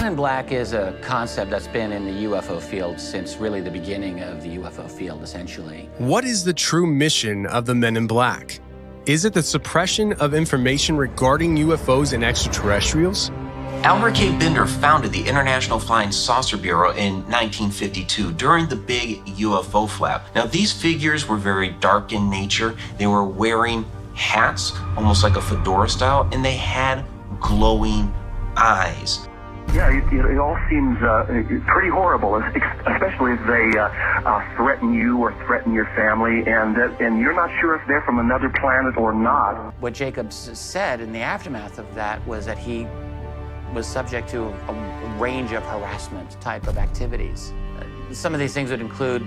in Black is a concept that's been in the UFO field since really the beginning of the UFO field, essentially. What is the true mission of the Men in Black? Is it the suppression of information regarding UFOs and extraterrestrials? Albert K. Bender founded the International Flying Saucer Bureau in 1952 during the big UFO flap. Now, these figures were very dark in nature. They were wearing hats, almost like a fedora style, and they had glowing eyes. Yeah, it all seems pretty horrible, especially if they threaten you or threaten your family, and you're not sure if they're from another planet or not. What Jacobs said in the aftermath of that was that he was subject to a range of harassment type of activities. Some of these things would include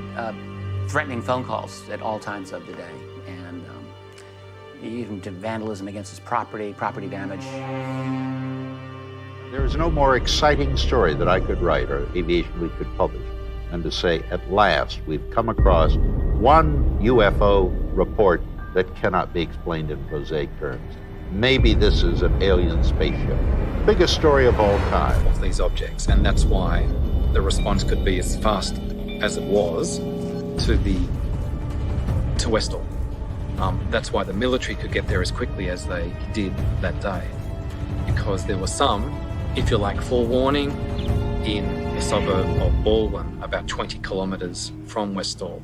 threatening phone calls at all times of the day, and even to vandalism against his property damage. There is no more exciting story that I could write or Aviation Week could publish than to say, at last, we've come across one UFO report that cannot be explained in prosaic terms. Maybe this is an alien spaceship. Biggest story of all time. Of these objects, and that's why the response could be as fast as it was to Westall. That's why the military could get there as quickly as they did that day, because there was some, if you like, forewarning in the suburb of Baldwin, about 20 kilometres from Westall,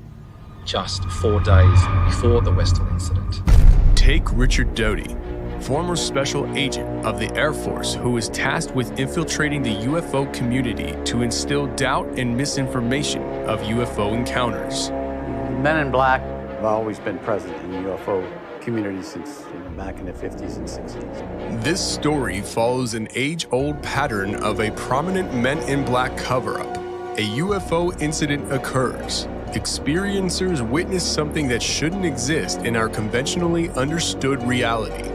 just 4 days before the Westall incident. Take Richard Doty, former special agent of the Air Force who was tasked with infiltrating the UFO community to instill doubt and misinformation of UFO encounters. Men in Black have always been present in the UFO community since back in the 50s and 60s. This story follows an age-old pattern of a prominent Men in Black cover-up. A UFO incident occurs. Experiencers witness something that shouldn't exist in our conventionally understood reality.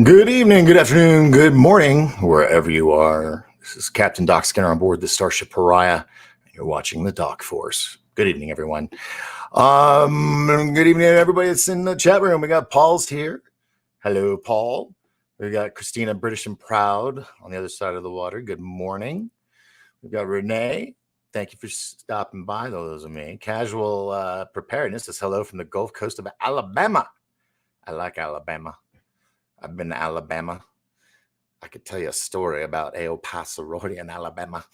Good evening, good afternoon, good morning, wherever you are. This is Captain Doc Skinner on board the Starship Pariah. You're watching the Doc Force. Good evening, everyone. Good evening, everybody that's in the chat room. We got Paul's here. Hello, Paul. We got Christina, British and Proud, on the other side of the water. Good morning. We've got Renee. Thank you for stopping by, those of me. Casual Preparedness says hello from the Gulf Coast of Alabama. I like Alabama. I've been to Alabama. I could tell you a story about El Paso, Froidian, Alabama.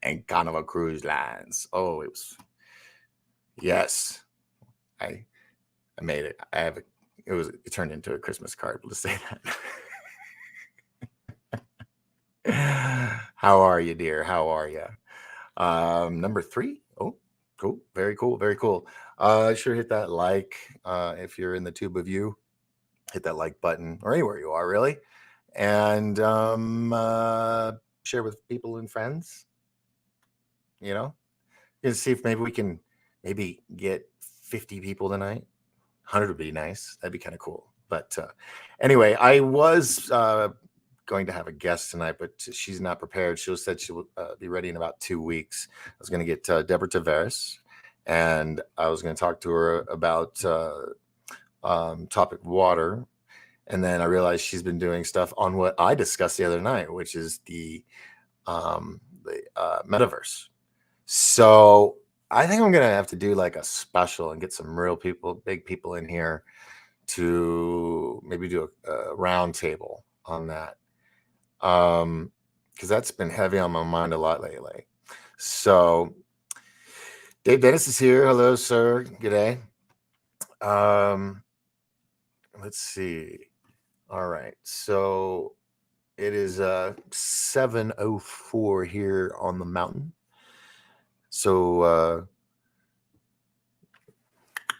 And Carnival Cruise Lines. Oh, it was, yes. I made it. It turned into a Christmas card, let's say that. How are you, dear? How are you? Number 3. Oh, cool. Very cool. Very cool. Sure, hit that like if you're in the tube of you. Hit that like button, or anywhere you are, really. And share with people and friends. You know, and see if maybe we can get 50 people tonight. 100 would be nice. That'd be kind of cool. But anyway, I was going to have a guest tonight, but she's not prepared. She said she will be ready in about 2 weeks. I was going to get Deborah Tavares, and I was going to talk to her about topic water. And then I realized she's been doing stuff on what I discussed the other night, which is the metaverse. So I think I'm going to have to do like a special and get some real people, big people in here to maybe do a round table on that. Because that's been heavy on my mind a lot lately. So Dave Dennis is here. Hello, sir. G'day. Let's see. All right. So it is 7:04 here on the mountain. So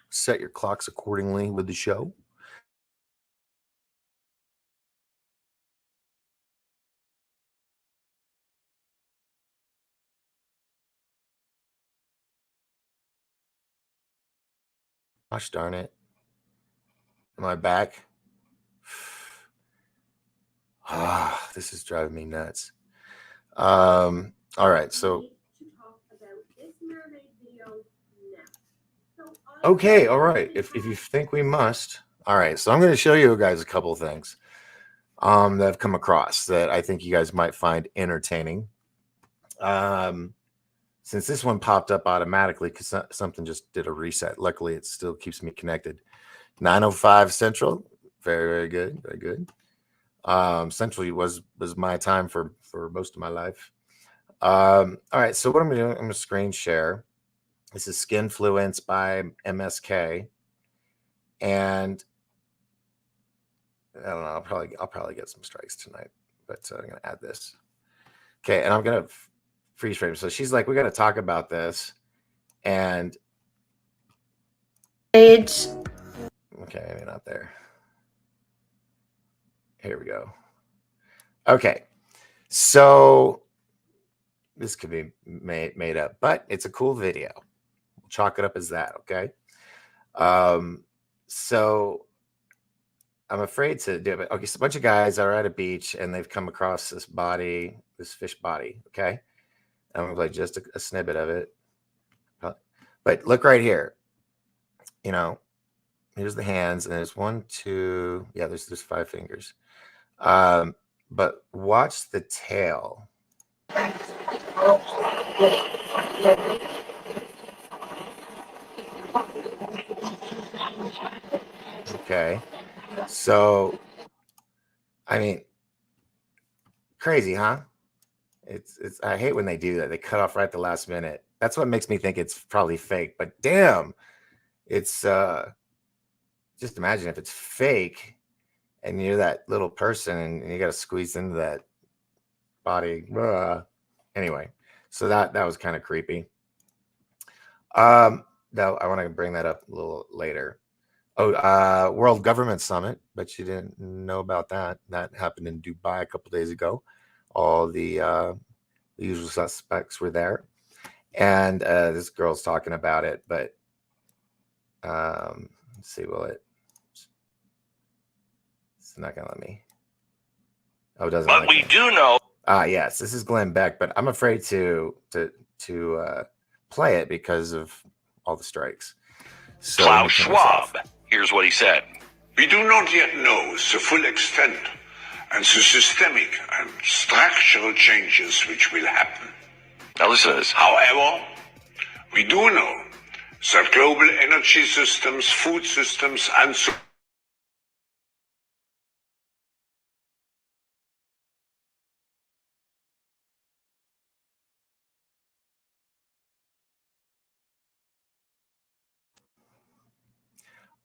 set your clocks accordingly with the show. Gosh darn it. Am I back? Ah, this is driving me nuts. All right, so okay, all right. If you think we must, all right. So I'm going to show you guys a couple of things that I've come across that I think you guys might find entertaining. Since this one popped up automatically because something just did a reset. Luckily, it still keeps me connected. 9:05 Central, very, very good, very good. Central was my time for most of my life. All right, so what I'm doing, I'm gonna screen share. This is Skinfluence by MSK, and I don't know. I'll probably get some strikes tonight, but I'm gonna add this. Okay, and I'm gonna freeze frame. So she's like, "We got to talk about this," and Age. Okay, maybe not there. Here we go. Okay, so this could be made up, but it's a cool video. We'll chalk it up as that, okay? So I'm afraid to do it. Okay, so a bunch of guys are at a beach and they've come across this body, this fish body, okay? I'm gonna play just a snippet of it. But look right here. You know, here's the hands, and there's 1, 2, yeah, there's 5 fingers. But watch the tail. Okay, so I mean, crazy, huh? It's I hate when they do that. They cut off right at the last minute. That's what makes me think it's probably fake. But damn, it's just imagine if it's fake and you're that little person and you got to squeeze into that body. Anyway, so that was kind of creepy. Though I want to bring that up a little later. Oh, World Government Summit, but you didn't know about that. That happened in Dubai a couple days ago. All the usual suspects were there, and this girl's talking about it. But let's see, will it? It's not gonna let me. Oh, it doesn't. But we do know. Yes, this is Glenn Beck, but I'm afraid to play it because of all the strikes. So Klaus Schwab. Here's what he said. We do not yet know the full extent and the systemic and structural changes which will happen. Now listen to this. However, we do know that global energy systems, food systems, and so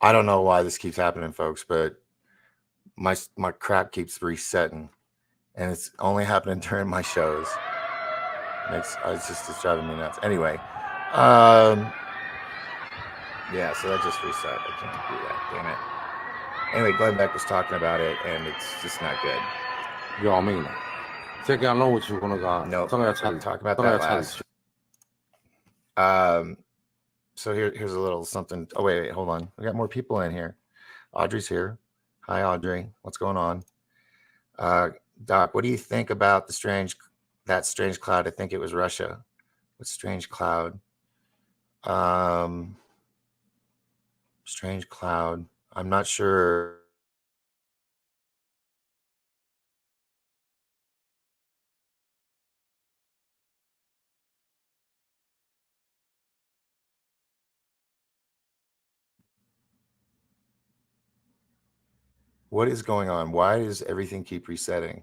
I don't know why this keeps happening, folks, but my crap keeps resetting, and it's only happening during my shows. It's driving me nuts. Anyway, yeah, so that just reset. I can't do that. Damn it. Anyway, Glenn Beck was talking about it, and it's just not good. Jag menar. Tänker jag nog att kunna gå. No, we'll talk about that last. So here's a little something. Oh, wait, hold on. We got more people in here. Audrey's here. Hi, Audrey. What's going on? Doc, what do you think about that strange cloud? I think it was Russia. What strange cloud? Strange cloud. I'm not sure. What is going on? Why does everything keep resetting?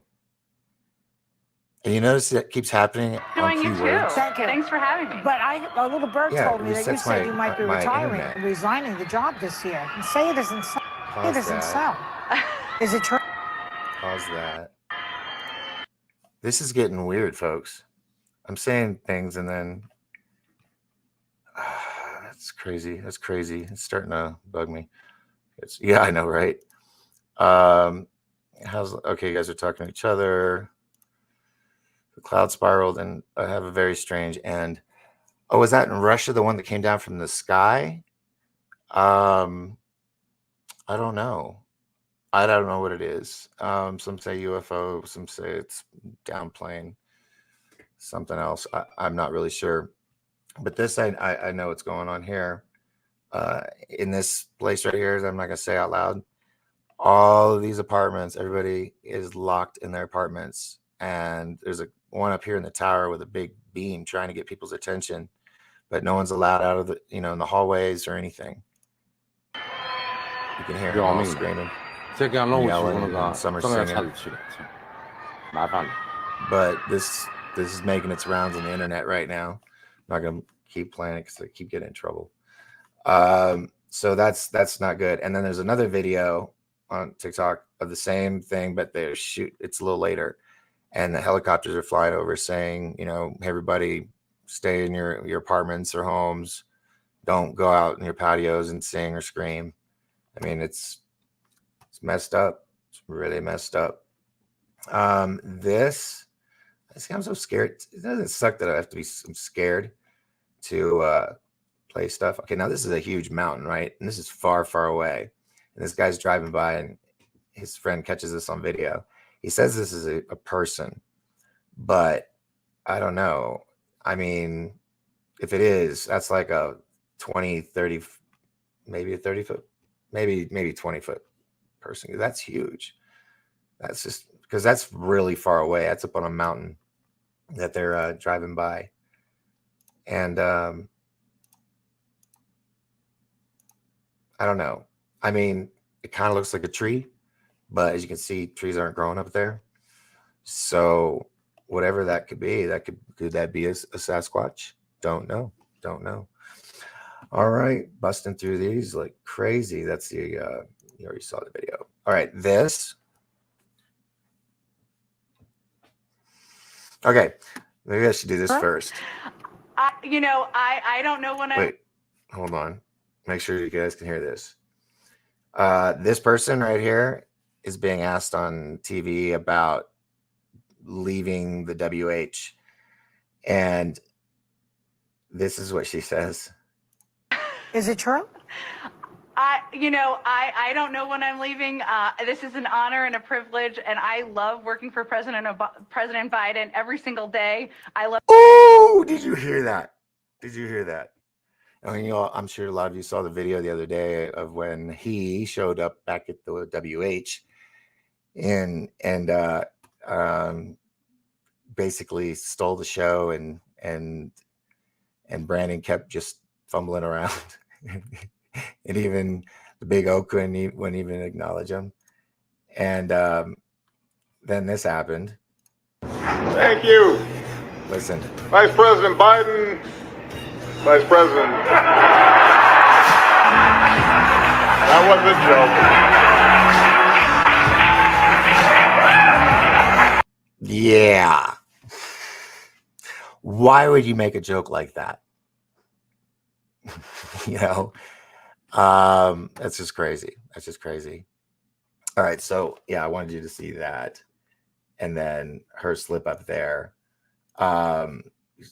And you notice that keeps happening on Doing you too. keywords. Thank you. Thanks for having me. But a little bird told me that you resets said you might be my retiring, internet. resigning the job this year. And say it isn't so. Pause It isn't that. so. Is it true? Pause that. This is getting weird, folks. I'm saying things and then that's crazy. That's crazy. It's starting to bug me. Yeah, I know, right? Okay, you guys are talking to each other. The cloud spiraled, and I have a very strange end. Oh, was that in Russia, the one that came down from the sky? I don't know. I don't know what it is. Some say UFO, some say it's downplane, something else. I'm not really sure. But this, I know what's going on here. In this place right here, I'm not going to say out loud, all of these apartments, everybody is locked in their apartments. And there's one up here in the tower with a big beam trying to get people's attention. But no one's allowed out of the, in the hallways or anything. You can hear them all screaming, yelling, and some are singing. But this is making its rounds on the internet right now. I'm not going to keep playing it because I keep getting in trouble. So that's not good. And then there's another video on TikTok of the same thing, but it's a little later. And the helicopters are flying over saying, hey, everybody, stay in your apartments or homes. Don't go out in your patios and sing or scream. I mean, it's messed up. It's really messed up. I'm so scared. It doesn't suck that I have to be scared to play stuff. Okay, now this is a huge mountain, right? And this is far, far away. And this guy's driving by and his friend catches this on video. He says this is a person, but I don't know. I mean, if it is, that's like a 20, 30, maybe a 30 foot, maybe 20 foot person. That's huge. That's just because that's really far away. That's up on a mountain that they're driving by. And I don't know. I mean, it kind of looks like a tree, but as you can see, trees aren't growing up there. So whatever that could be, could that be a Sasquatch? Don't know. All right, busting through these like crazy. That's the you already saw the video. All right, this. Okay, maybe I should do this first. I don't know when Wait, hold on. Make sure you guys can hear this. This person right here is being asked on TV about leaving the WH. And this is what she says. Is it true? I don't know when I'm leaving. This is an honor and a privilege, and I love working for President Biden every single day. Oh, did you hear that? I mean, I'm sure a lot of you saw the video the other day of when he showed up back at the WH and basically stole the show, and Brandon kept just fumbling around. And even the big O wouldn't even acknowledge him. And then this happened. Thank you. Listen. Vice President Biden, Vice President. That was a joke. Yeah. Why would you make a joke like that? That's just crazy. All right, so yeah, I wanted you to see that, and then her slip up there. You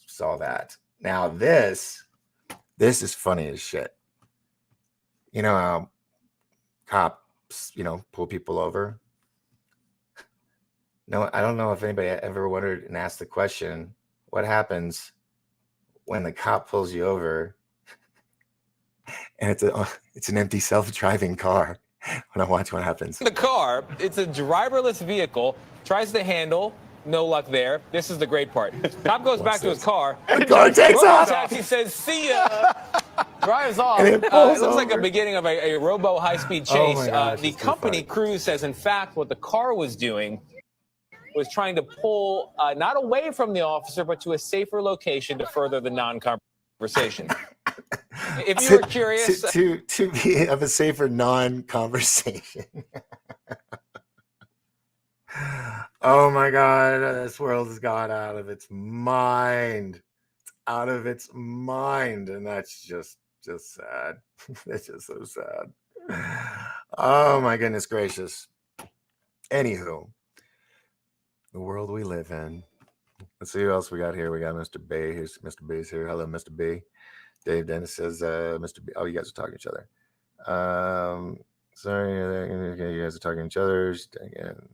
saw that. Now this is funny as shit. You know how cops, pull people over? No, I don't know if anybody ever wondered and asked the question, what happens when the cop pulls you over and it's an empty self-driving car? I want to watch what happens. The car, it's a driverless vehicle, tries to handle, no luck there. This is the great part. Cop goes back to his car. The car takes off. Taxi says, see ya. Drives off. And It looks over. like a beginning of a robo high-speed chase. Oh my gosh, the it's too company funny. Cruise says, in fact, what the car was doing was trying to pull not away from the officer, but to a safer location to further the non-conversation. If you were curious, to be of a safer non-conversation. Oh my God, this world has gone out of its mind. It's out of its mind, and that's just sad. It's just so sad. Oh my goodness gracious. Anywho, the world we live in. Let's see who else we got here. We got Mr. B. Here's Mr. B's here. Hello, Mr. B. Dave Dennis says, Mr. B. Oh, you guys are talking to each other. Sorry, okay, you guys are talking to each other. Again.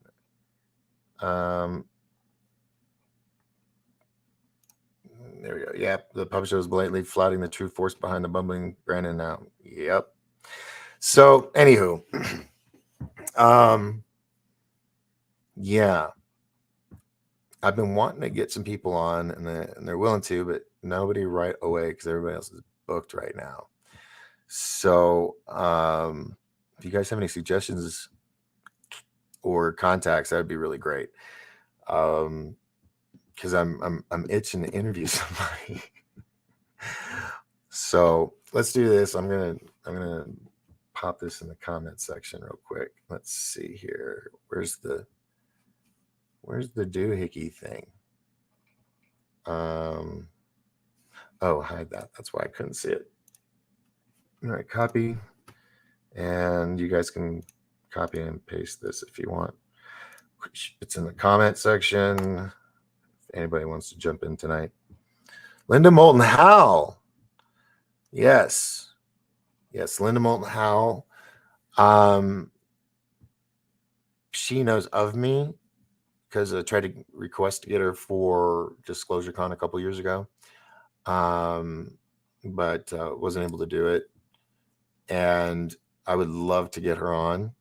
There we go. Yep, the publisher was blatantly flouting the true force behind the bumbling Brandon now. Yep. So, anywho, yeah, I've been wanting to get some people on, and they're willing to, but nobody right away because everybody else is booked right now. So, if you guys have any suggestions or contacts, that'd be really great. Because I'm itching to interview somebody. So let's do this. I'm gonna pop this in the comment section real quick. Let's see here. Where's the doohickey thing? Oh, hide that. That's why I couldn't see it. All right, copy, and you guys can copy and paste this if you want. It's in the comment section. If anybody wants to jump in tonight. Linda Moulton Howell. Yes, Linda Moulton Howell. She knows of me because I tried to request to get her for Disclosure Con a couple years ago, but wasn't able to do it. And I would love to get her on.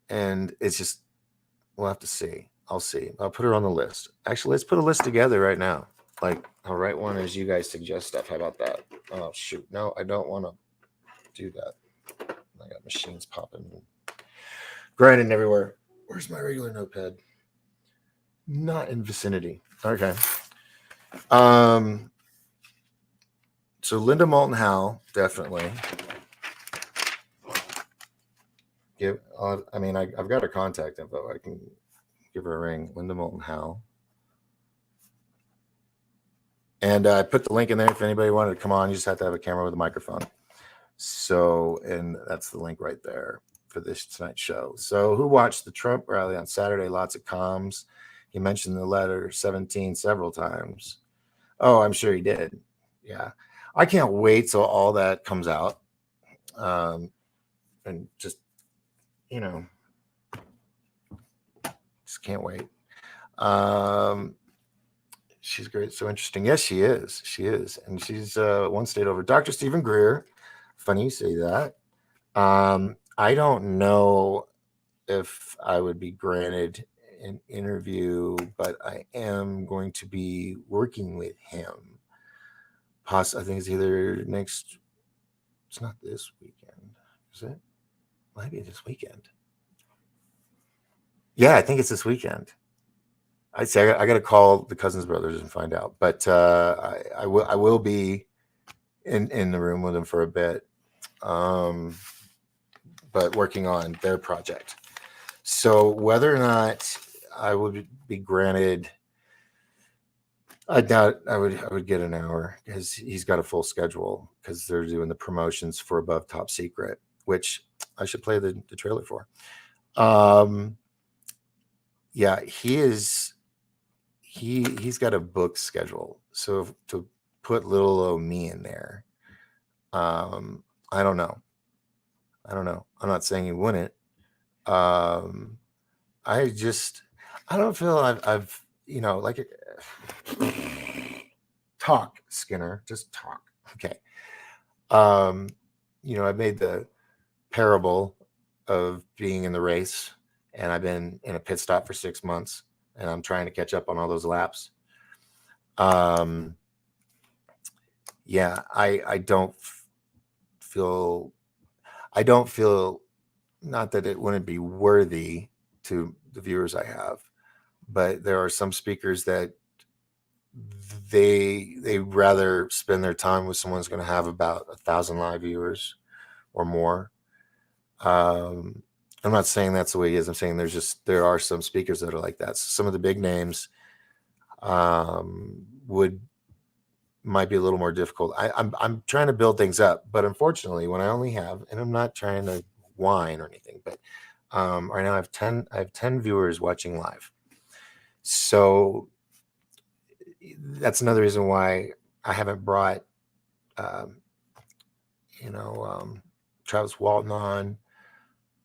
And it's just, we'll have to see. I'll see. I'll put her on the list. Actually, let's put a list together right now. Like, I'll write one as you guys suggest stuff. How about that? Oh, shoot. No, I don't want to do that. I got machines popping, grinding everywhere. Where's my regular notepad? Not in vicinity. Okay. So Linda Moulton Howell, definitely. I've got her contact info. I can give her a ring. Linda Moulton Howell. And I put the link in there if anybody wanted to come on. You just have to have a camera with a microphone. So, and that's the link right there for this tonight's show. So, who watched the Trump rally on Saturday? Lots of comms. He mentioned the letter 17 several times. Oh, I'm sure he did. Yeah. I can't wait till all that comes out. And just, just can't wait. She's great. So interesting. Yes, she is. She is. And she's one state over. Dr. Stephen Greer. Funny you say that. I don't know if I would be granted an interview, but I am going to be working with him. I think it's either next. It's not this weekend, is it? Might be this weekend. Yeah, I think it's this weekend. I'd say I got to call the Cousins brothers and find out. But I will be in the room with them for a bit, but working on their project. So whether or not I would be granted, I doubt I would get an hour because he's got a full schedule because they're doing the promotions for Above Top Secret, which I should play the trailer for. Yeah, he's got a book schedule. So to put little old me in there, I don't know. I'm not saying he wouldn't. I don't feel I've talk, Skinner, just talk. Okay. I made the parable of being in the race, and I've been in a pit stop for 6 months, and I'm trying to catch up on all those laps. Yeah, I don't feel not that it wouldn't be worthy to the viewers I have, but there are some speakers that they rather spend their time with someone who's going to have about 1,000 live viewers or more. I'm not saying that's the way he is. I'm saying there are some speakers that are like that. So some of the big names might be a little more difficult. I'm trying to build things up, but unfortunately, when I only have, and I'm not trying to whine or anything, but right now I have 10 viewers watching live. So that's another reason why I haven't brought Travis Walton on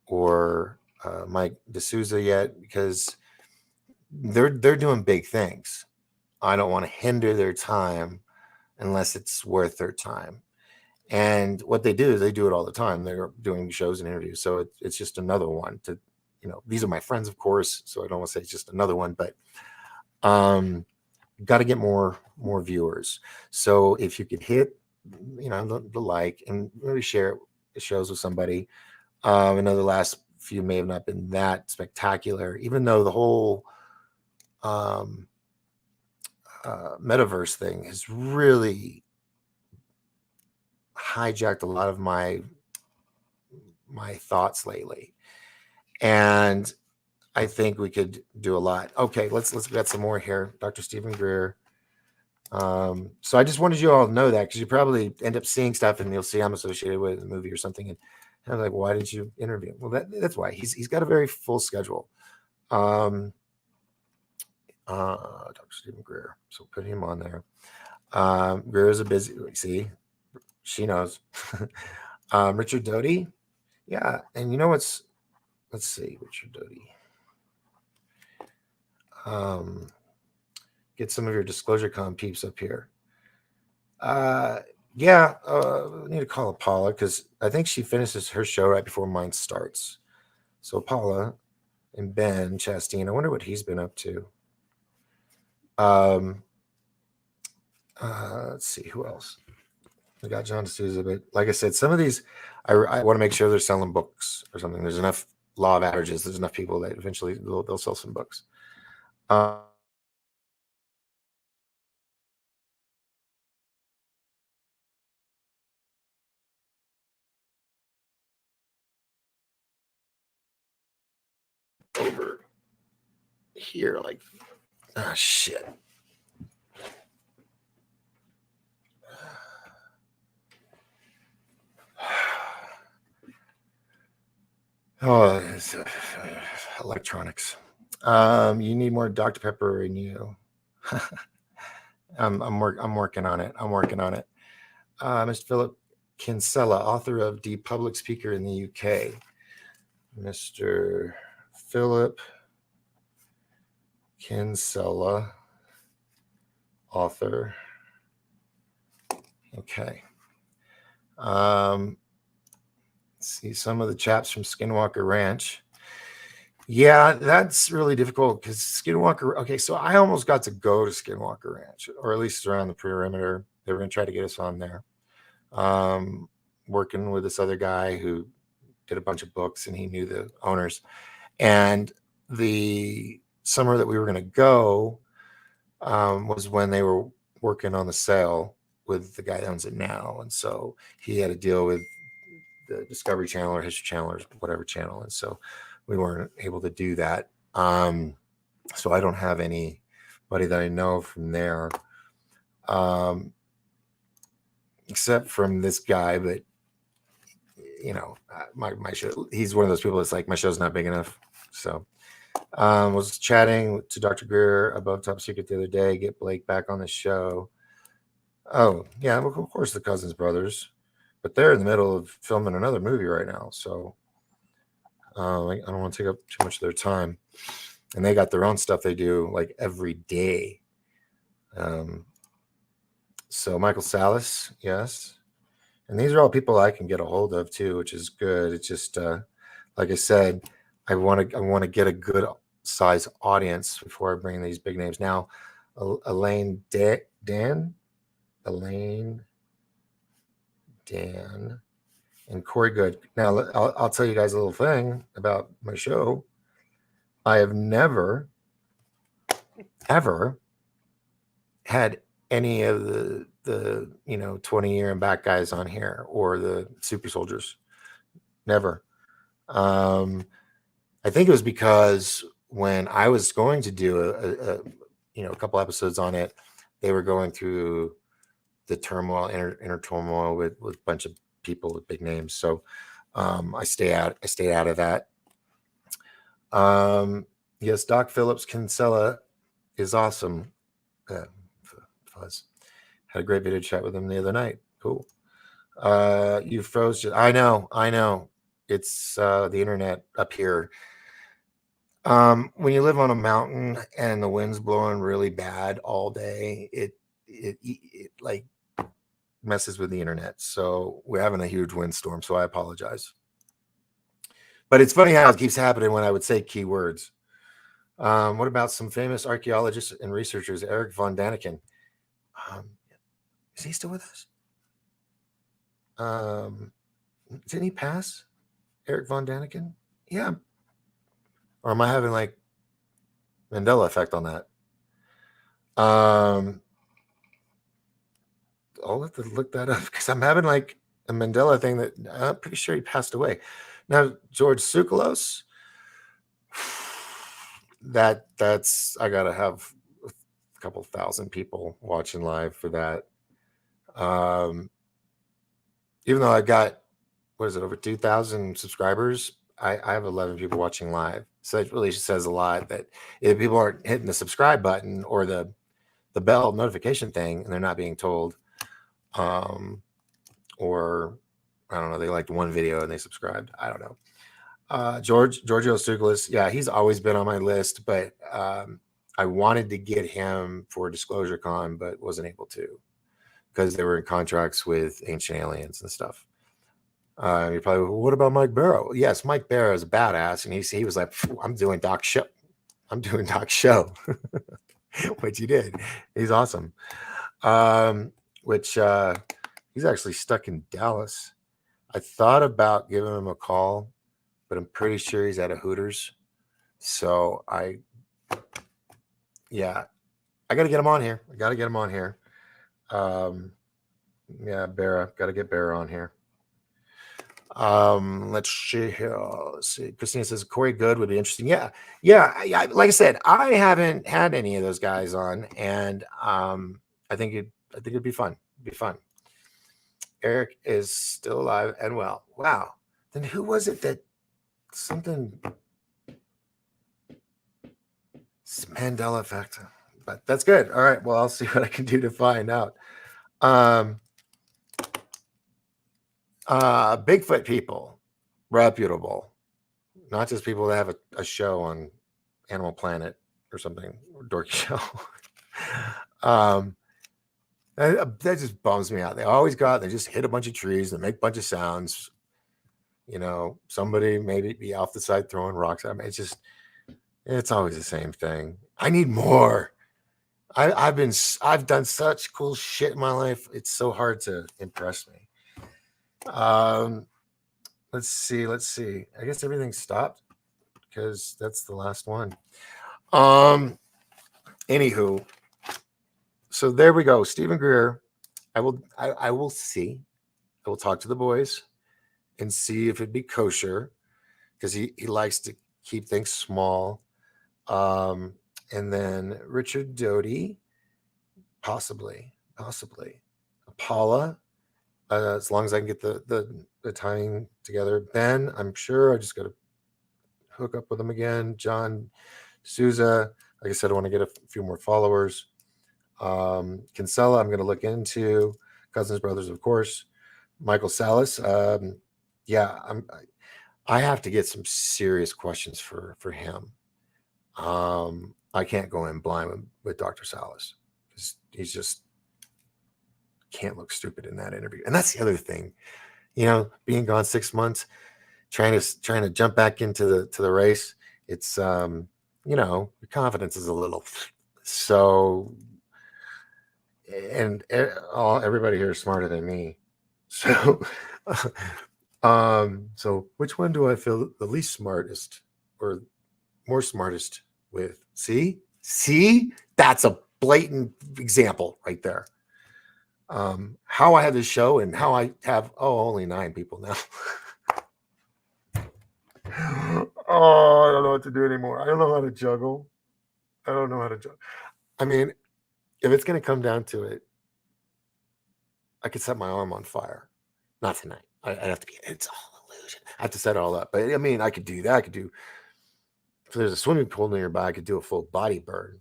or Mike D'Souza yet, because they're doing big things. I don't want to hinder their time unless it's worth their time. And what they do is they do it all the time. They're doing shows and interviews. So it's just another one to, these are my friends, of course. So I don't want to say it's just another one, but got to get more viewers. So if you could hit, the like and maybe share it shows with somebody. I know the last few may have not been that spectacular, even though the whole metaverse thing has really hijacked a lot of my thoughts lately, and I think we could do a lot. Okay, let's get some more here. Dr. Stephen Greer. So I just wanted you all to know that, because you probably end up seeing stuff and you'll see I'm associated with a movie or something, and I'm like, why did you interview him? Well, that's why he's got a very full schedule. Dr. Stephen Greer. So put him on there. Greer is a busy. See, she knows. Richard Doty. Yeah, and let's see, Richard Doty. Get some of your Disclosure Con peeps up here. We need to call Paula, because I think she finishes her show right before mine starts. So Paula and Ben Chastain, I wonder what he's been up to. Let's see, who else? We got John D'Souza, but like I said, some of these, I want to make sure they're selling books or something. There's enough law of averages. There's enough people that eventually they'll sell some books. Over here, like, shit. Oh, it's, electronics. You need more Dr. Pepper in you. I'm working on it. Mr. Philip Kinsella, author of The Public Speaker in the UK. Mr. Philip Kinsella, author. Okay. See some of the chaps from Skinwalker Ranch. Yeah, that's really difficult, because Skinwalker. Okay, so I almost got to go to Skinwalker Ranch, or at least around the perimeter. They were going to try to get us on there. Working with this other guy who did a bunch of books, and he knew the owners. And the summer that we were going to go was when they were working on the sale with the guy that owns it now. And so he had a deal with the Discovery Channel or History Channel or whatever channel. And so we weren't able to do that. So I don't have anybody that I know from there, except from this guy. But my show, he's one of those people that's like, my show's not big enough. So was chatting to Dr. Greer about Top Secret the other day, get Blake back on the show. Oh yeah, well, of course, the Cousins brothers, but they're in the middle of filming another movie right now. So I don't want to take up too much of their time, and they got their own stuff they do like every day. So Michael Salas, yes. And these are all people I can get a hold of too, which is good. It's just, like I said, I want to get a good size audience before I bring these big names. Now, Elaine Dan, and Corey Good. Now, I'll tell you guys a little thing about my show. I have never, ever had any of the 20-year and back guys on here or the super soldiers. Never. I think it was because when I was going to do a couple episodes on it, they were going through the turmoil, inner turmoil with a bunch of people with big names. So I stayed out of that. Yes, Doc Phillips Kinsella is awesome. Fuzz had a great video chat with him the other night. Cool. You froze. I know. It's the internet up here. When you live on a mountain and the wind's blowing really bad all day, it like messes with the internet. So we're having a huge windstorm. So I apologize. But it's funny how it keeps happening when I would say keywords. What about some famous archaeologists and researchers? Eric von Daniken. Is he still with us? Didn't he pass? Eric von Daniken? Yeah. Or am I having like Mandela effect on that? I'll have to look that up because I'm having like a Mandela thing that I'm pretty sure he passed away. Now, George Tsoukalos, that's I gotta have a couple thousand people watching live for that. Even though I got over 2,000 subscribers, I have 11 people watching live. So it really says a lot that if people aren't hitting the subscribe button or the bell notification thing and they're not being told, or I don't know, they liked one video and they subscribed. I don't know. Giorgio Tsoukalos, yeah, he's always been on my list, but I wanted to get him for Disclosure Con, but wasn't able to because they were in contracts with Ancient Aliens and stuff. You're probably, well, what about Mike Barrow? Yes, Mike Barrow is a badass, and he was like, I'm doing Doc's show. Which he did. He's awesome. Which he's actually stuck in Dallas. I thought about giving him a call, but I'm pretty sure he's at a Hooters. So I got to get him on here. Yeah, Barra. Got to get Barra on here. Let's see here. Let's see. Christina says Corey Good would be interesting. Yeah. Like I said, I haven't had any of those guys on, and I think it'd be fun. Eric is still alive and well. Wow. Then who was it that something? It's Mandela effect. But that's good. All right. Well, I'll see what I can do to find out. Bigfoot people, reputable, not just people that have a show on Animal Planet or something, or dorky show. That just bums me out. They always go out, they just hit a bunch of trees and make a bunch of sounds. Somebody maybe be off the side throwing rocks. I mean, it's always the same thing. I need more. I've done such cool shit in my life. It's so hard to impress me. Let's see. I guess everything stopped because that's the last one. Anywho, so there we go. Stephen Greer. I will see. I will talk to the boys and see if it'd be kosher because he likes to keep things small. And then Richard Doty, possibly. Paula. As long as I can get the timing together. Ben, I'm sure I just got to hook up with him again. John Souza, like I said, I want to get a few more followers. Kinsella, I'm going to look into. Cousins Brothers, of course. Michael Salas. I have to get some serious questions for him. I can't go in blind with Dr. Salas because he's just can't look stupid in that interview. And that's the other thing, being gone 6 months, trying to jump back into the race. It's your confidence is a little so, and everybody here is smarter than me. So So which one do I feel the least smartest or more smartest with? See, that's a blatant example right there. How I have this show and how I have only 9 people now. Oh, I don't know what to do anymore. I don't know how to juggle. I mean, if it's going to come down to it, I could set my arm on fire. Not tonight. I'd have to be. It's all illusion. I have to set it all up. But I mean, I could do that. I could do. If there's a swimming pool nearby, I could do a full body burn.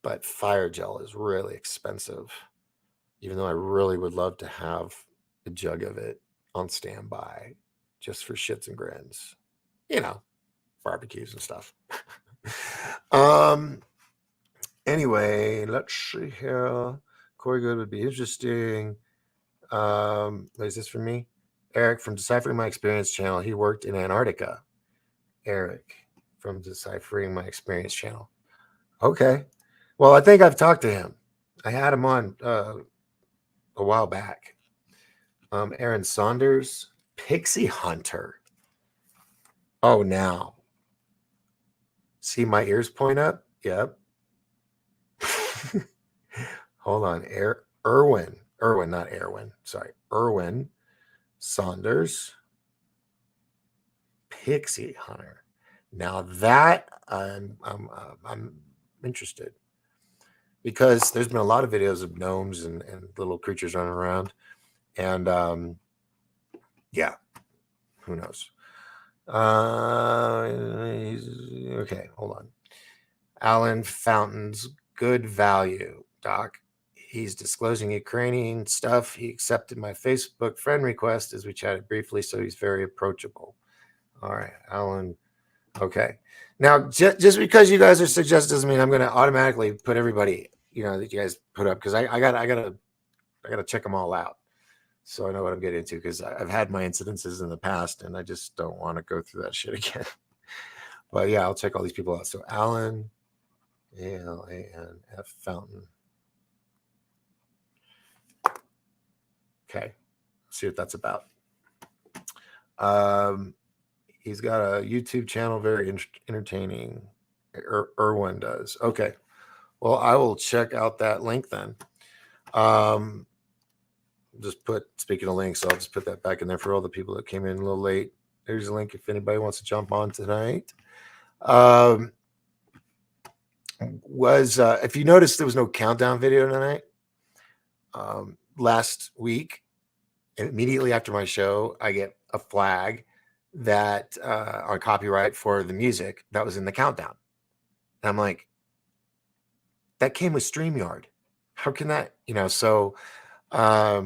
But fire gel is really expensive. Even though I really would love to have a jug of it on standby, just for shits and grins. Barbecues and stuff. Anyway, let's see here. Corey Good would be interesting. Is this for me? Eric from Deciphering My Experience channel. He worked in Antarctica. Eric from Deciphering My Experience channel. Okay. Well, I think I've talked to him. I had him on a while back. Aaron Saunders, Pixie Hunter. Oh, now. See my ears point up? Yep. Hold on. Erwin, not Erwin. Sorry. Erwin Saunders, Pixie Hunter. Now that I'm interested, because there's been a lot of videos of gnomes and little creatures running around, and yeah, who knows? Okay, hold on. Alan Fountains, good value, Doc. He's disclosing Ukrainian stuff. He accepted my Facebook friend request as we chatted briefly, so he's very approachable. All right, Alan. Okay. Now, just because you guys are suggesting doesn't mean I'm going to automatically put everybody, that you guys put up, because I gotta check them all out, so I know what I'm getting into, because I've had my incidences in the past, and I just don't want to go through that shit again. But yeah, I'll check all these people out. So Alan, ALANF Fountain. Okay, see what that's about. He's got a YouTube channel, very entertaining. Erwin does. Okay, well, I will check out that link then. Speaking of links, I'll just put that back in there for all the people that came in a little late. There's a link if anybody wants to jump on tonight. If you noticed, there was no countdown video tonight. Last week, immediately after my show, I get a flag that on copyright for the music that was in the countdown. And I'm like, that came with StreamYard. How can that, so my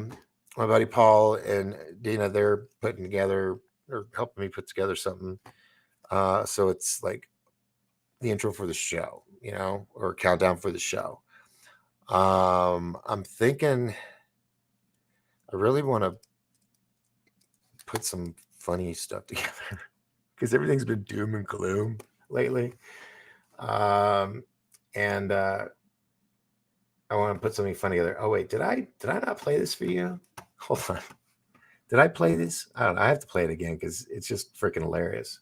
buddy Paul and Dina, they're putting together or helping me put together something. So it's like the intro for the show, or countdown for the show. I'm thinking I really want to put some funny stuff together, because everything's been doom and gloom lately. And I want to put something funny together. Oh wait, did I not play this for you? Hold on. Did I play this? I don't know. I have to play it again because it's just freaking hilarious.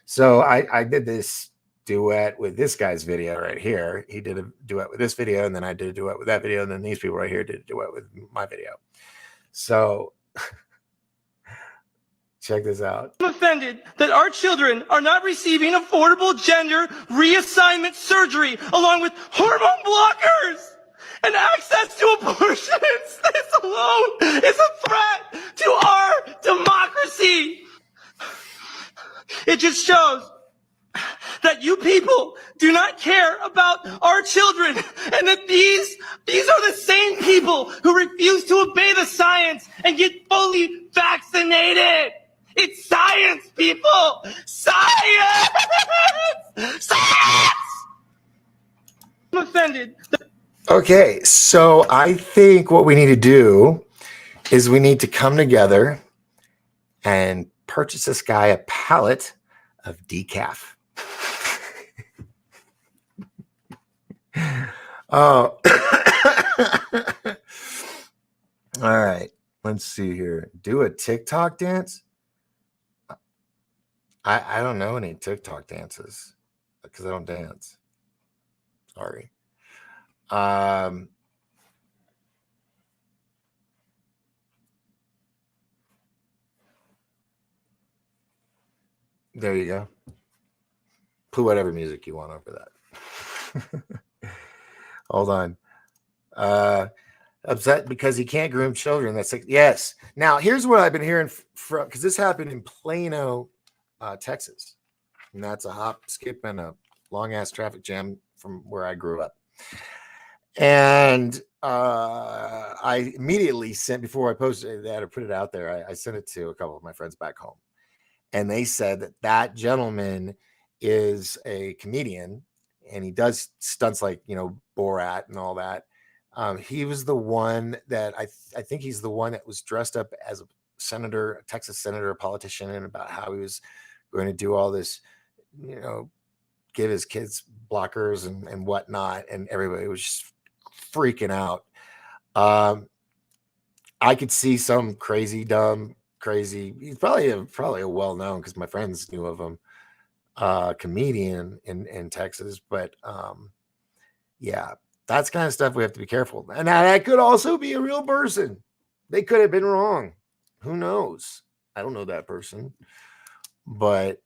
So I did this duet with this guy's video right here. He did a duet with this video, and then I did a duet with that video, and then these people right here did a duet with my video. So check this out. I'm offended that our children are not receiving affordable gender reassignment surgery along with hormone blockers and access to abortions. This alone is a threat to our democracy. It just shows that you people do not care about our children, and that these are the same people who refuse to obey the science and get fully vaccinated. It's science, people! Science! Science! I'm offended. Okay, so I think what we need to do is we need to come together and purchase this guy a pallet of decaf. Oh, all right. Let's see here. Do a TikTok dance? I don't know any TikTok dances because I don't dance. Sorry. There you go. Put whatever music you want over that. Hold on. Upset because he can't groom children. That's like, yes. Now, here's what I've been hearing from, because this happened in Plano, Texas. And that's a hop, skip, and a long ass traffic jam from where I grew up. And I immediately sent, before I posted that or put it out there, I sent it to a couple of my friends back home. And they said that that gentleman is a comedian and he does stunts like, Borat and all that. He was the one that I think he's the one that was dressed up as a senator, a Texas senator, a politician, and about how he was going to do all this, give his kids blockers and whatnot. And everybody was just freaking out. I could see some crazy, dumb, crazy. He's probably a well-known, because my friends knew of him, comedian in Texas. But yeah, that's kind of stuff we have to be careful. And that could also be a real person. They could have been wrong. Who knows? I don't know that person. But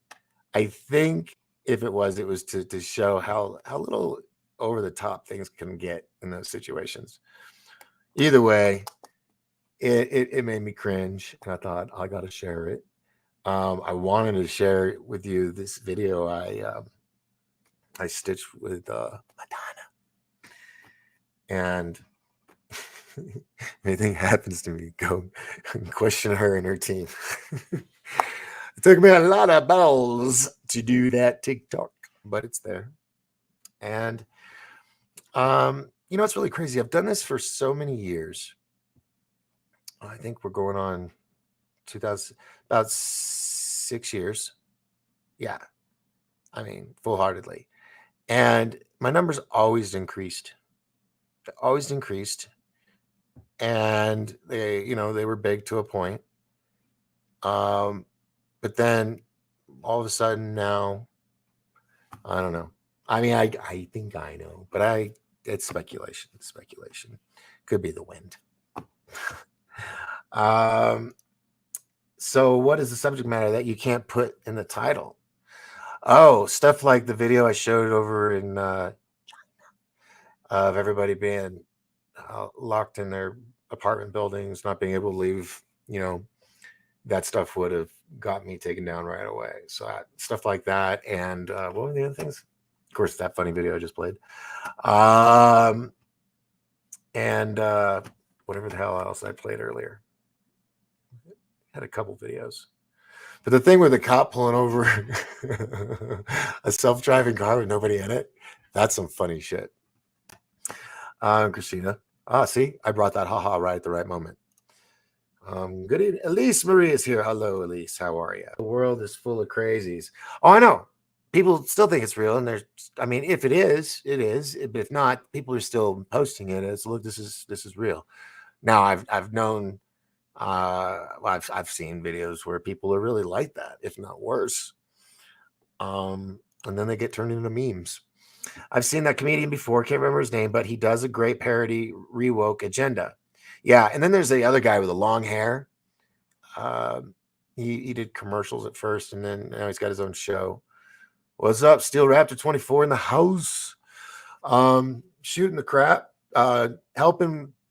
I think if it was to show how little over the top things can get in those situations. Either way, it made me cringe, and I thought I got to share it. I wanted to share with you this video I stitched with Madonna, and if anything happens to me, go question her and her team. It took me a lot of balls to do that TikTok, but it's there. And it's really crazy. I've done this for so many years. I think we're going on about 6 years. Yeah. I mean, full-heartedly. And my numbers always increased. And they were big to a point. But then all of a sudden now, I don't know. I mean, I think I know, but it's speculation. Could be the wind. So what is the subject matter that you can't put in the title? Oh, stuff like the video I showed over in China of everybody being locked in their apartment buildings, not being able to leave. That stuff would have got me taken down right away. So stuff like that. And what were the other things? Of course, that funny video I just played. And whatever the hell else I played earlier. Had a couple videos. But the thing with the cop pulling over a self-driving car with nobody in it, that's some funny shit. Christina. See, I brought that haha right at the right moment. Good evening. Elise Marie is here. Hello, Elise. How are you? The world is full of crazies. Oh, I know. People still think it's real, and if it is, it is. But if not, people are still posting it as, look, this is real. Now, I've known, I've seen videos where people are really like that, if not worse. And then they get turned into memes. I've seen that comedian before. Can't remember his name, but he does a great parody, Rewoke Agenda. Yeah, and then there's the other guy with the long hair. He did commercials at first, and then now he's got his own show. What's up, Steel Raptor 24 in the house? Shooting the crap.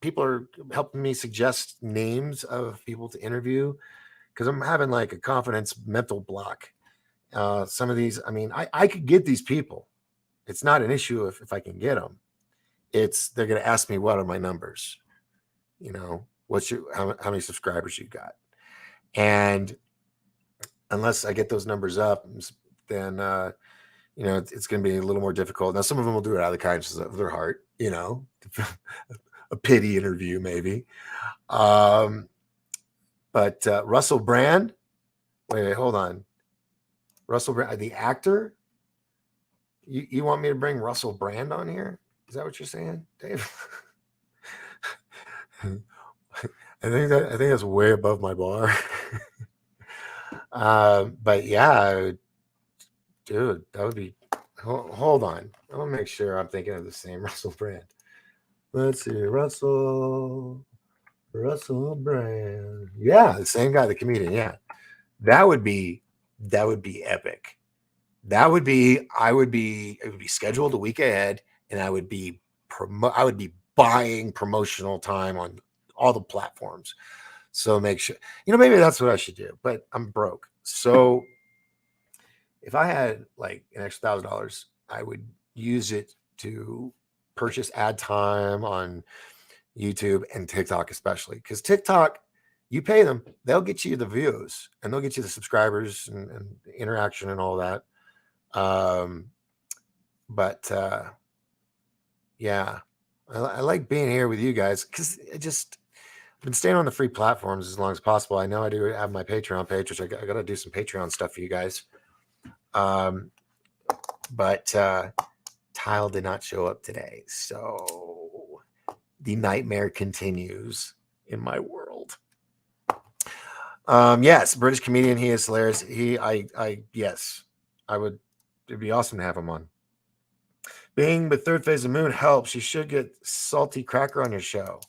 People are helping me suggest names of people to interview because I'm having like a confidence mental block. Some of these, I could get these people. It's not an issue if I can get them. They're going to ask me, what are my numbers? What's how many subscribers you got? And unless I get those numbers up, then it's going to be a little more difficult. Now, some of them will do it out of the kindness of their heart, a pity interview maybe. But Russell Brand, wait, hold on. Russell Brand, the actor. You want me to bring Russell Brand on here? Is that what you're saying, Dave? I think that's way above my bar. But yeah, dude, that would be. Hold on, I want to make sure I'm thinking of the same Russell Brand. Let's see, Russell Brand. Yeah, the same guy, the comedian. Yeah, that would be epic. It would be scheduled a week ahead, and I would be buying promotional time on all the platforms. So make sure, maybe that's what I should do, but I'm broke. So if I had like an extra $1,000, I would use it to purchase ad time on YouTube and TikTok, especially because TikTok, you pay them, they'll get you the views and they'll get you the subscribers and interaction and all that. But yeah, I like being here with you guys because I've been staying on the free platforms as long as possible. I know I do have my Patreon page, which I got to do some Patreon stuff for you guys. But Tile did not show up today, so the nightmare continues in my world. Yes, British comedian. He is hilarious. Yes, it'd be awesome to have him on. Being the third phase of Moon helps. You should get Salty Cracker on your show.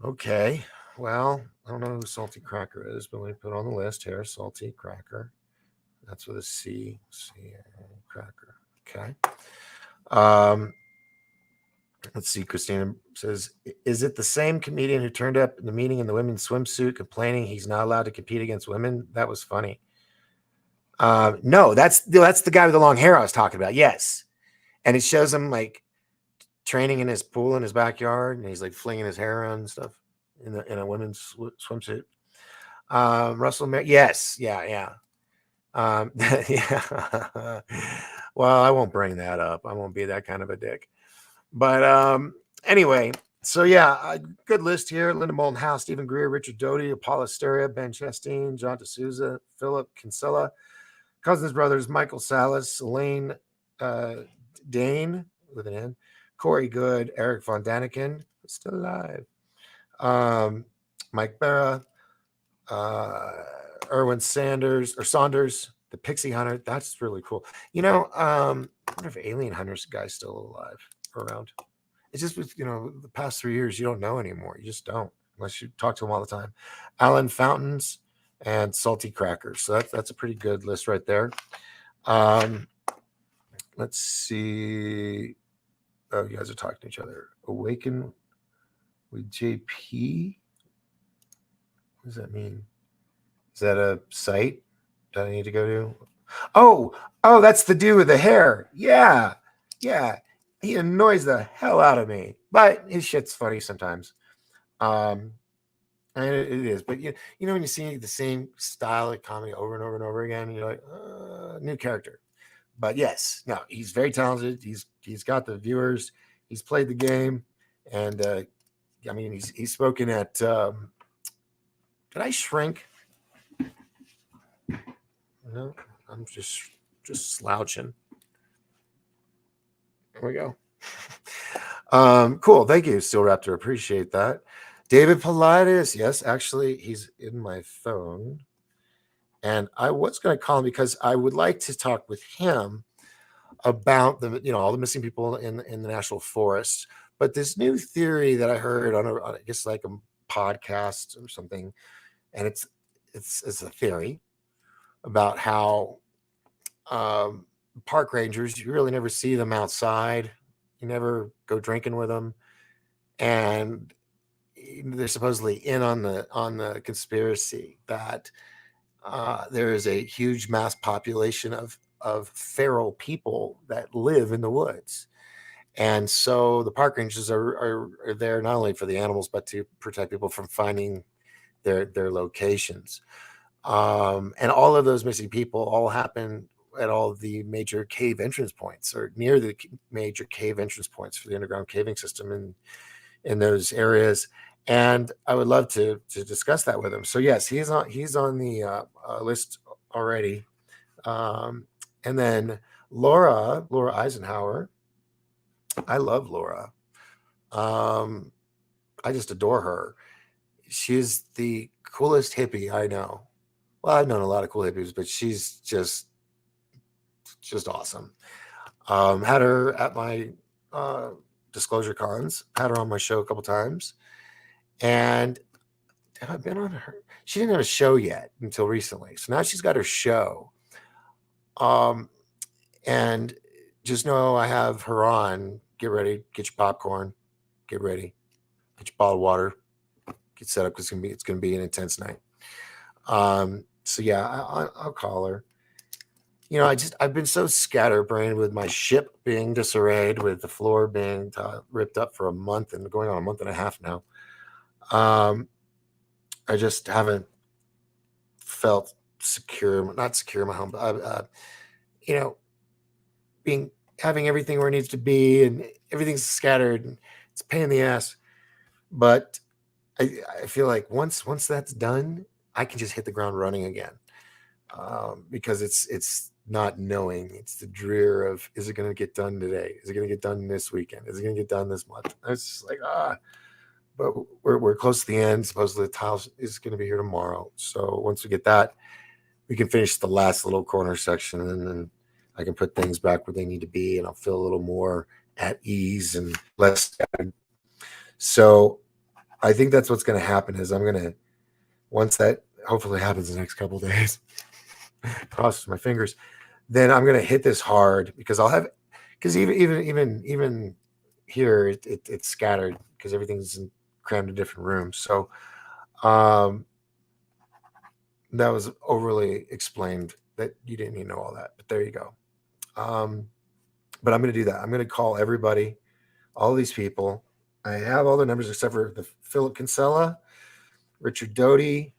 Okay. Well, I don't know who Salty Cracker is, but let me put on the list here. Salty Cracker. That's with a C. Cracker. Okay. Let's see. Christina says, is it the same comedian who turned up in the meeting in the women's swimsuit complaining he's not allowed to compete against women? That was funny. No, that's the guy with the long hair I was talking about. Yes. And it shows him like training in his pool in his backyard, and he's like flinging his hair around and stuff in a women's swimsuit. Russell, yes, yeah. Yeah. Well, I won't bring that up. I won't be that kind of a dick. But anyway, so yeah, good list here. Linda Moulton House, Stephen Greer, Richard Doty, Apollo Asteria, Ben Chastain, John D'Souza, Philip Kinsella, Cousins Brothers, Michael Salas, Elaine Dane with an N, Corey Good, Eric Von Daniken, still alive, Mike Barra, Erwin Saunders, the Pixie Hunter. That's really cool. I wonder if Alien Hunter's guy's still alive or around. It's just, the past 3 years, you don't know anymore. You just don't, unless you talk to him all the time. Alan Fountains and Salty Crackers. So that's a pretty good list right there. Let's see. Oh, you guys are talking to each other. Awaken with JP. What does that mean? Is that a site that I need to go to? Oh, that's the dude with the hair. Yeah. He annoys the hell out of me, but his shit's funny sometimes. And it is. But when you see the same style of comedy over and over and over again, you're like, new character. But yes, no, he's very talented. He's got the viewers. He's played the game, and he's spoken at. Did I shrink? No, I'm just slouching. There we go. Cool. Thank you, Steel Raptor. Appreciate that. David Pilatus. Yes, actually, he's in my phone. And I was going to call him because I would like to talk with him about all the missing people in the national forests. But this new theory that I heard on I guess like a podcast or something, and it's a theory about how park rangers, you really never see them outside. You never go drinking with them, and they're supposedly in on the conspiracy that there is a huge mass population of feral people that live in the woods. And so the park rangers are there not only for the animals, but to protect people from finding their locations. And all of those missing people all happen at all the major cave entrance points or near the major cave entrance points for the underground caving system in those areas. And I would love to discuss that with him. So yes, he's on the list already. And then Laura Eisenhower. I love Laura. I just adore her. she is the coolest hippie I know. Well, I've known a lot of cool hippies, but she's just awesome. Had her at my Disclosure Cons. Had her on my show a couple times, and have I been on her? She didn't have a show yet until recently, so now she's got her show. And just know I have her on. Get ready, get your popcorn, get ready, get your bottle of water, get set up because it's gonna be an intense night. So yeah, I'll call her. You know, I've been so scatterbrained with my ship being disarrayed, with the floor being ripped up for a month and going on a month and a half now. I just haven't felt secure, not secure in my home, but you know, having everything where it needs to be and everything's scattered. And it's a pain in the ass, but I feel like once that's done, I can just hit the ground running again. Because it's not knowing. It's the drear of, is it going to get done today? Is it going to get done this weekend? Is it going to get done this month? It's just like, but we're close to the end. Supposedly the tile is going to be here tomorrow. So once we get that, we can finish the last little corner section, and then I can put things back where they need to be, and I'll feel a little more at ease and less scattered. So I think that's what's going to happen is I'm going to, once that hopefully happens the next couple of days, cross my fingers, then I'm going to hit this hard because because even here it's scattered because everything's crammed in different rooms. So that was overly explained that you didn't need to know all that, but there you go. But I'm going to do that. I'm going to call everybody, all these people. I have all their numbers except for the Philip Kinsella, Richard Doty,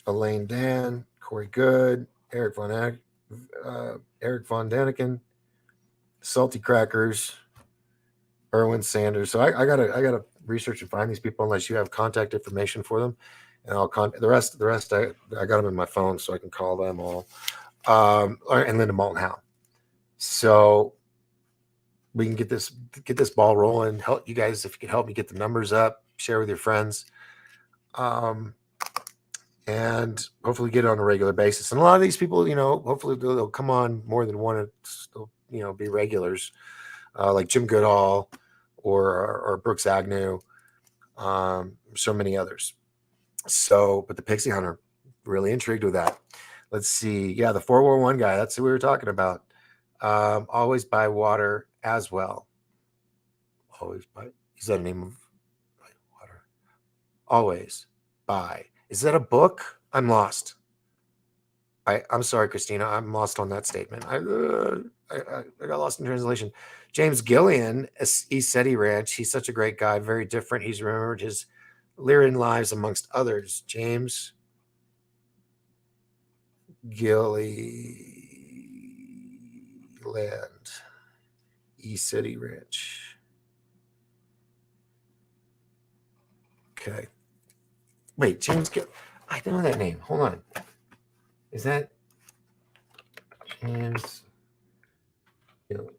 Elaine Dan, Corey Good, Eric Von Daniken, Salty Crackers, Erwin Sanders. So I gotta research and find these people unless you have contact information for them, and I'll the rest. I got them in my phone so I can call them all. And Linda Moulton Howe. So we can get this ball rolling. Help you guys if you can help me get the numbers up. Share with your friends. And hopefully get it on a regular basis. And a lot of these people, hopefully they'll come on more than one, and be regulars, like Jim Goodall or Brooks Agnew, so many others. So, but the Pixie Hunter, really intrigued with that. Let's see. Yeah, the 411 guy, that's who we were talking about. Always buy water as well. Always buy. Is that a name of water? Always buy. Is that a book? I'm lost. I'm sorry, Christina. I'm lost on that statement. I got lost in translation. James Gillian, East City Ranch. He's such a great guy. Very different. He's remembered his Lyrian lives amongst others. James Gilliland, East City Ranch. Okay. Wait, James Gill. I know that name. Hold on. Is that James Gill?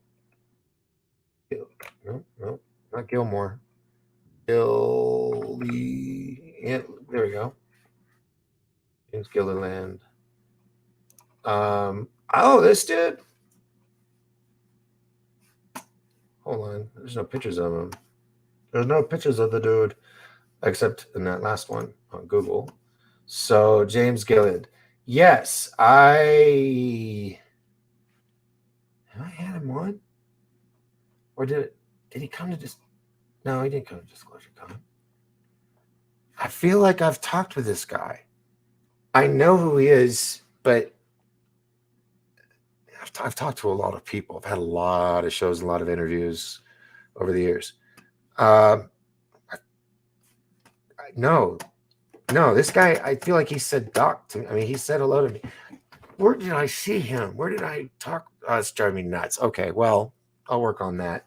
No, not Gilmore. There we go. James Gilliland. This dude. Hold on. There's no pictures of him. There's no pictures of the dude except in that last one on Google. So James Gilliland. Yes, have I had him on? Or did he come to this? No, he didn't come to Disclosure Con. I feel like I've talked with this guy. I know who he is, but I've talked to a lot of people. I've had a lot of shows, a lot of interviews over the years. No, this guy, I feel like he said doc to me. I mean, he said hello to me. Where did I see him? Where did I talk? It's driving me nuts. Okay, well, I'll work on that.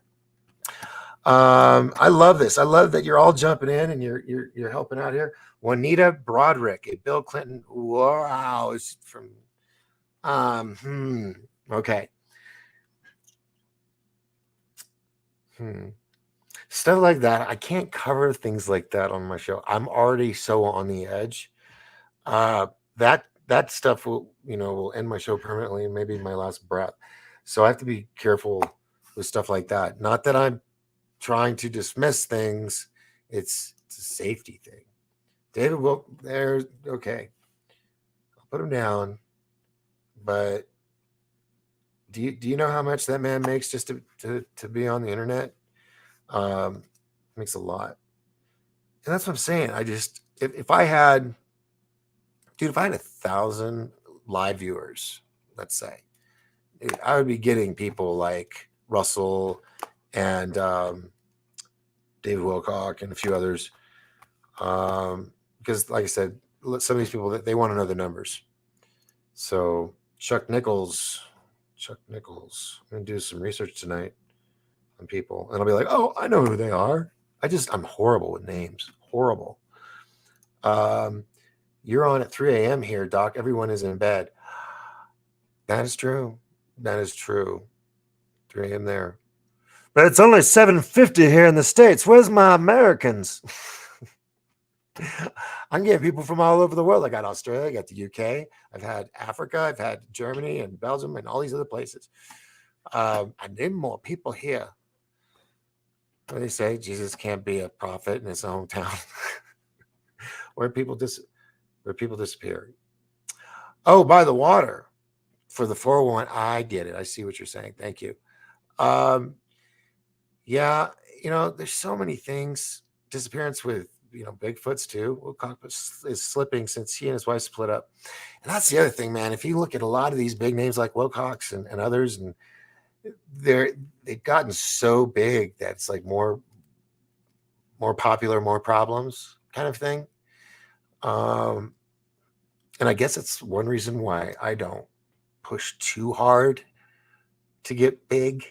I love this. I love that you're all jumping in and you're helping out here. Juanita Broderick, a Bill Clinton. Wow, it's from okay. stuff like that. I can't cover things like that on my show. I'm already so on the edge. That stuff will end my show permanently and maybe my last breath. So I have to be careful with stuff like that. Not that I'm trying to dismiss things. It's a safety thing. David will there's okay. I'll put him down. But do you know how much that man makes just to be on the internet? Makes a lot. And that's what I'm saying. I just if I had 1,000 live viewers, let's say, I would be getting people like Russell and David Wilcock and a few others. Because like I said, some of these people they want to know the numbers. So Chuck Nichols, I'm gonna do some research tonight on people, and I'll be like, oh, I know who they are. I'm horrible with names. Horrible. You're on at 3 a.m. here, Doc. Everyone is in bed. That is true. 3 a.m. there. But it's only 7:50 here in the States. Where's my Americans? I'm getting people from all over the world. I got Australia, I got the UK, I've had Africa, I've had Germany and Belgium and all these other places. I need more people here. What do they say? Jesus can't be a prophet in his hometown. where people disappear. Oh, by the water for the 401. I get it. I see what you're saying. Thank you. Yeah, there's so many things. Disappearance with Bigfoot's too. Wilcox is slipping since he and his wife split up. And that's the other thing, man. If you look at a lot of these big names like Wilcox and others, and they've gotten so big that it's like more popular, more problems kind of thing. And I guess it's one reason why I don't push too hard to get big.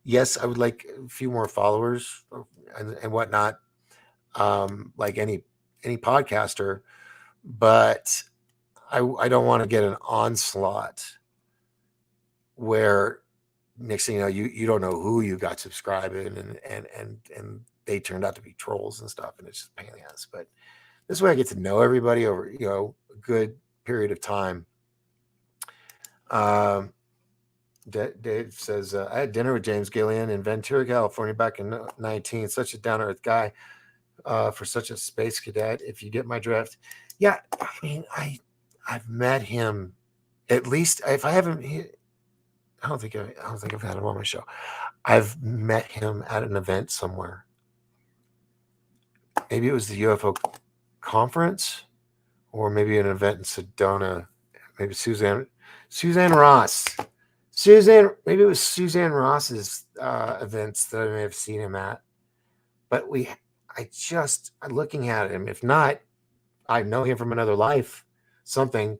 Yes, I would like a few more followers and whatnot, like any podcaster, but I don't want to get an onslaught where next thing you know, you don't know who you got subscribing and they turned out to be trolls and stuff, and it's just a pain in the ass. But this way I get to know everybody over a good period of time. Dave says, I had dinner with James Gillian in Ventura, California back in 19. Such a down-to-earth guy for such a space cadet, if you get my drift. Yeah, I mean, I've met him at least. If I haven't, I don't think I've had him on my show. I've met him at an event somewhere. Maybe it was the UFO conference, or maybe an event in Sedona. Maybe Suzanne Ross. Maybe it was Suzanne Ross's events that I may have seen him at. But I'm looking at him. If not, I know him from another life. Something.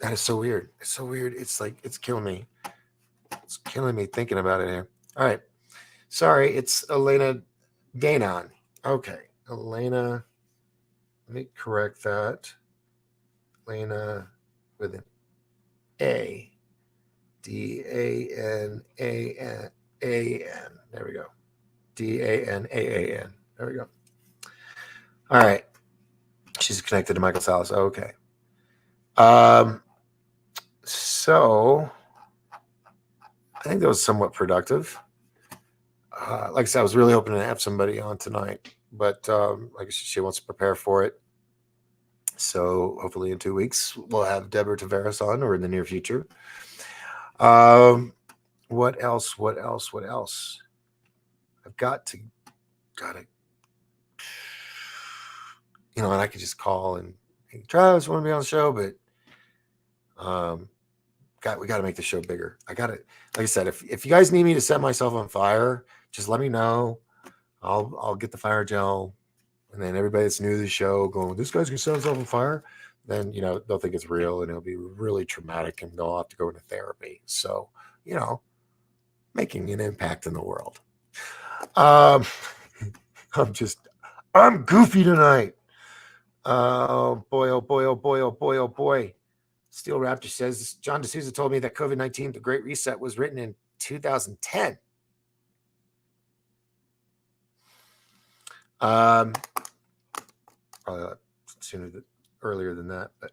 That is so weird. It's so weird. It's like, it's killing me. It's killing me thinking about it here. All right. Sorry, it's Elena Danon. Okay. Elena. Let me correct that. Elena with an A. Danan. There we go. Danaan. There we go. All right. She's connected to Michael Salas. Okay. So I think that was somewhat productive. Like I said, I was really hoping to have somebody on tonight, but like I said, she wants to prepare for it. So hopefully in 2 weeks we'll have Deborah Tavares on, or in the near future. What else? I've got to, and I could just call and hey, Travis, want to be on the show, but we got to make the show bigger. Like I said, if you guys need me to set myself on fire, just let me know. I'll get the fire gel, and then everybody that's new to the show going, this guy's gonna set himself on fire. Then they'll think it's real, and it'll be really traumatic, and they'll have to go into therapy. So making an impact in the world. I'm goofy tonight. Oh boy, oh boy, oh boy, oh boy, oh boy. Steel Raptor says, John D'Souza told me that COVID-19, the Great Reset, was written in 2010. Probably earlier than that, but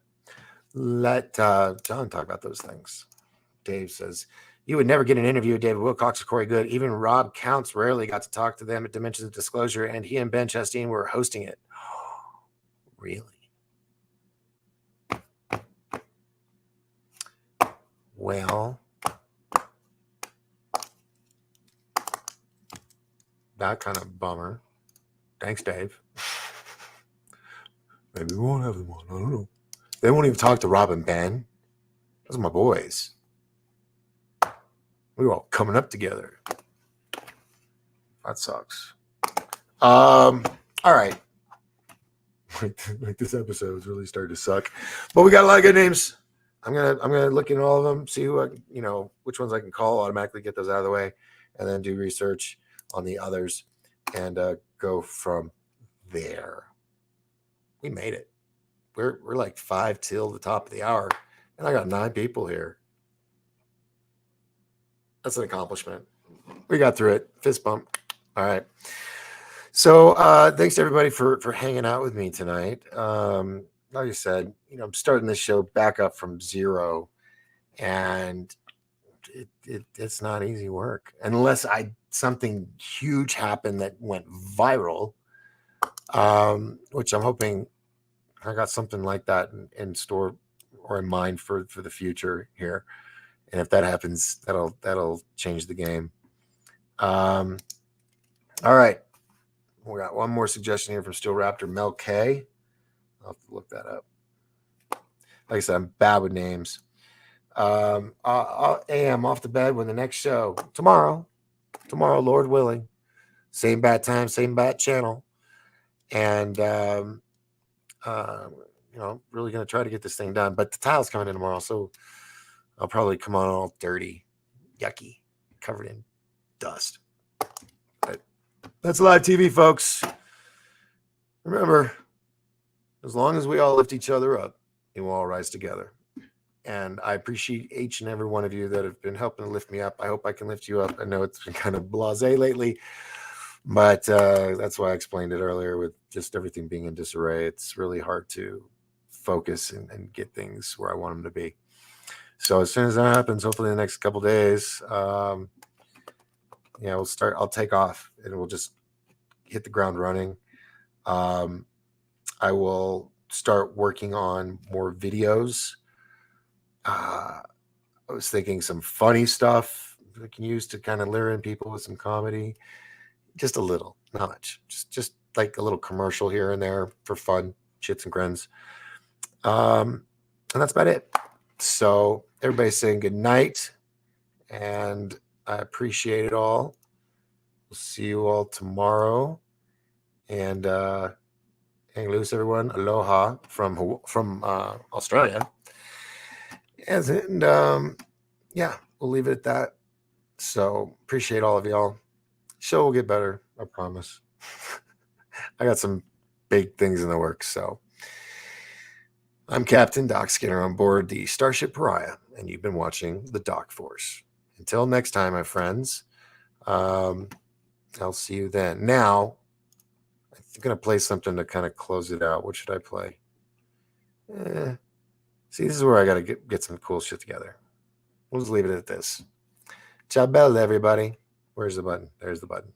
let John talk about those things. Dave says, you would never get an interview with David Wilcox or Corey Good. Even Rob Counts rarely got to talk to them at Dimensions of Disclosure, and he and Ben Chastain were hosting it. Really? Well, that kind of bummer. Thanks, Dave. Maybe we won't have them on. I don't know. They won't even talk to Rob and Ben. Those are my boys. We were all coming up together. That sucks. All right. Like this episode is really starting to suck, but we got a lot of good names. I'm gonna look at all of them, see who which ones I can call, automatically get those out of the way, and then do research on the others and go from there. We made it. We're like 5 till the top of the hour, and I got 9 people here. That's an accomplishment. We got through it. Fist bump. All right. So thanks to everybody for hanging out with me tonight. Like I said, I'm starting this show back up from zero, and it's not easy work unless something huge happened that went viral, which I'm hoping I got something like that in store or in mind for the future here. And if that happens, that'll change the game. All right. We got one more suggestion here from Steel Raptor, Mel K. I'll have to look that up. Like I said, I'm bad with names. I'm off to bed with the next show tomorrow, Lord willing. Same bat time, same bat channel. And, really going to try to get this thing done. But the tile's coming in tomorrow, so I'll probably come on all dirty, yucky, covered in dust. But that's live TV, folks. Remember, as long as we all lift each other up, we will all rise together. And I appreciate each and every one of you that have been helping to lift me up. I hope I can lift you up. I know it's been kind of blasé lately, but that's why I explained it earlier with just everything being in disarray. It's really hard to focus and get things where I want them to be. So as soon as that happens, hopefully in the next couple of days, I'll take off and we'll just hit the ground running. I will start working on more videos. I was thinking some funny stuff I can use to kind of lure in people with some comedy. Just a little, not much. Just like a little commercial here and there for fun, shits and grins. And that's about it. So everybody's saying good night, and I appreciate it all. We'll see you all tomorrow. And hang loose, everyone. Aloha from Australia. And we'll leave it at that. So appreciate all of y'all. Show will get better, I promise. I got some big things in the works. So I'm Captain Doc Skinner on board the Starship Pariah, and you've been watching the Doc Force. Until next time, my friends, I'll see you then. Now, I'm going to play something to kind of close it out. What should I play? See, this is where I got to get some cool shit together. We'll just leave it at this. Ciao bella, everybody. Where's the button? There's the button.